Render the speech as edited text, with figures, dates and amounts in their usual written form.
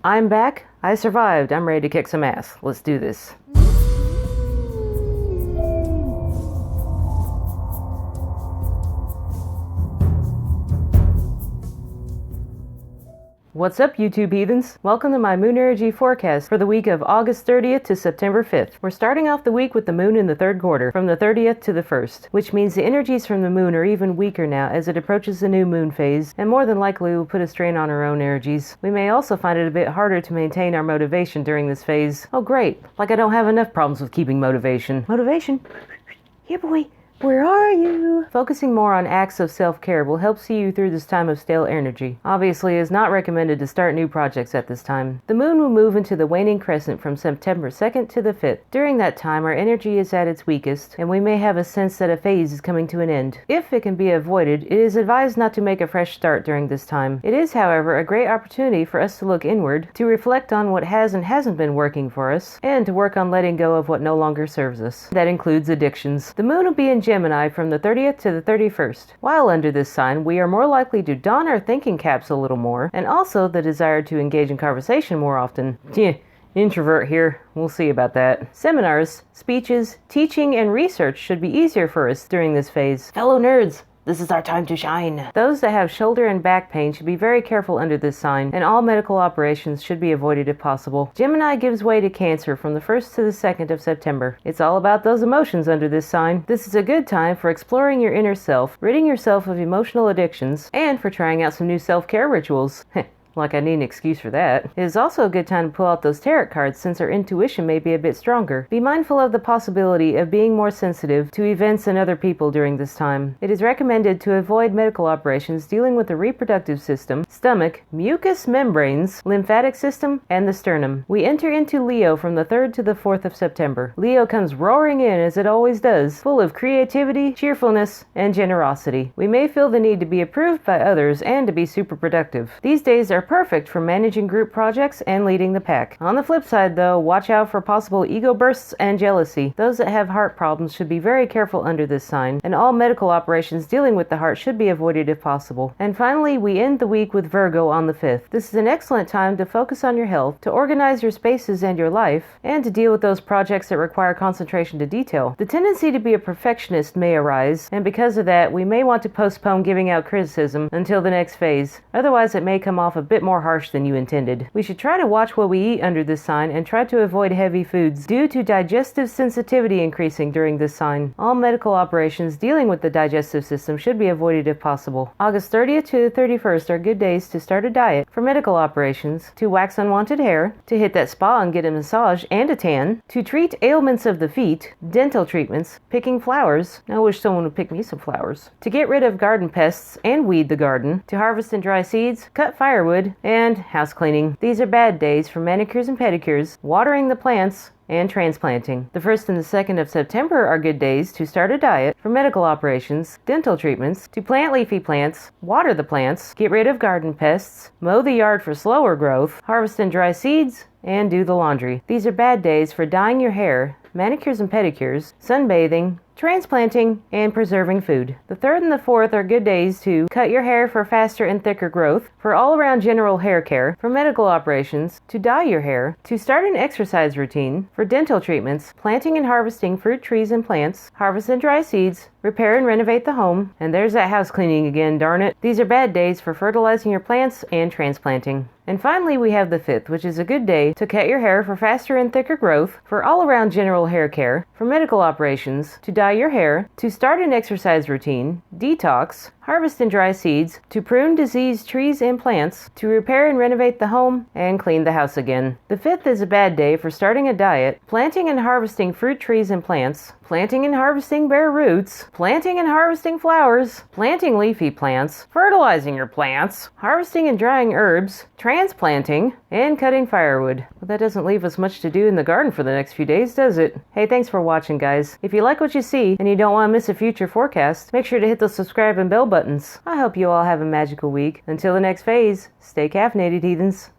I'm back. I survived. I'm ready to kick some ass. Let's do this. What's up, YouTube heathens? Welcome to my moon energy forecast for the week of August 30th to September 5th. We're starting off the week with the moon in the third quarter, from the 30th to the 1st, which means the energies from the moon are even weaker now as it approaches the new moon phase, and more than likely will put a strain on our own energies. We may also find it a bit harder to maintain our motivation during this phase. Oh great, like I don't have enough problems with keeping motivation. Motivation? Yeah boy. Where are you? Focusing more on acts of self-care will help see you through this time of stale energy. Obviously, it is not recommended to start new projects at this time. The moon will move into the waning crescent from September 2nd to the 5th. During that time, our energy is at its weakest, and we may have a sense that a phase is coming to an end. If it can be avoided, it is advised not to make a fresh start during this time. It is, however, a great opportunity for us to look inward, to reflect on what has and hasn't been working for us, and to work on letting go of what no longer serves us. That includes addictions. The moon will be in Gemini from the 30th to the 31st. While under this sign, we are more likely to don our thinking caps a little more, and also the desire to engage in conversation more often. Introvert here. We'll see about that. Seminars, speeches, teaching, and research should be easier for us during this phase. Fellow nerds, this is our time to shine. Those that have shoulder and back pain should be very careful under this sign, and all medical operations should be avoided if possible. Gemini gives way to Cancer from the 1st to the 2nd of September. It's all about those emotions under this sign. This is a good time for exploring your inner self, ridding yourself of emotional addictions, and for trying out some new self-care rituals. Like I need an excuse for that. It is also a good time to pull out those tarot cards since our intuition may be a bit stronger. Be mindful of the possibility of being more sensitive to events and other people during this time. It is recommended to avoid medical operations dealing with the reproductive system, stomach, mucous membranes, lymphatic system, and the sternum. We enter into Leo from the 3rd to the 4th of September. Leo comes roaring in as it always does, full of creativity, cheerfulness, and generosity. We may feel the need to be approved by others and to be super productive. These days are perfect for managing group projects and leading the pack. On the flip side though, watch out for possible ego bursts and jealousy. Those that have heart problems should be very careful under this sign, and all medical operations dealing with the heart should be avoided if possible. And finally, we end the week with Virgo on the 5th. This is an excellent time to focus on your health, to organize your spaces and your life, and to deal with those projects that require concentration to detail. The tendency to be a perfectionist may arise, and because of that, we may want to postpone giving out criticism until the next phase. Otherwise, it may come off a bit more harsh than you intended. We should try to watch what we eat under this sign and try to avoid heavy foods due to digestive sensitivity increasing during this sign. All medical operations dealing with the digestive system should be avoided if possible. August 30th to the 31st are good days to start a diet for medical operations, to wax unwanted hair, to hit that spa and get a massage and a tan, to treat ailments of the feet, dental treatments, picking flowers. I wish someone would pick me some flowers. To get rid of garden pests and weed the garden, to harvest and dry seeds, cut firewood, and house cleaning. These are bad days for manicures and pedicures, watering the plants, and transplanting. The 1st and the 2nd of September are good days to start a diet for medical operations, dental treatments, to plant leafy plants, water the plants, get rid of garden pests, mow the yard for slower growth, harvest and dry seeds, and do the laundry. These are bad days for dyeing your hair, manicures and pedicures, sunbathing, transplanting, and preserving food. The 3rd and the 4th are good days to cut your hair for faster and thicker growth, for all-around general hair care, for medical operations, to dye your hair, to start an exercise routine, for dental treatments, planting and harvesting fruit trees and plants, harvest and dry seeds, repair and renovate the home, and there's that house cleaning again, darn it. These are bad days for fertilizing your plants and transplanting. And finally, we have the 5th, which is a good day to cut your hair for faster and thicker growth, for all-around general hair care, for medical operations, to dye your hair, to start an exercise routine, detox, harvest and dry seeds, to prune diseased trees and plants, to repair and renovate the home, and clean the house again. The 5th is a bad day for starting a diet, planting and harvesting fruit trees and plants, planting and harvesting bare roots, planting and harvesting flowers, planting leafy plants, fertilizing your plants, harvesting and drying herbs, transplanting, and cutting firewood. Well, that doesn't leave us much to do in the garden for the next few days, does it? Hey, thanks for watching, guys. If you like what you see and you don't want to miss a future forecast, make sure to hit the subscribe and bell buttons. I hope you all have a magical week. Until the next phase, stay caffeinated, heathens.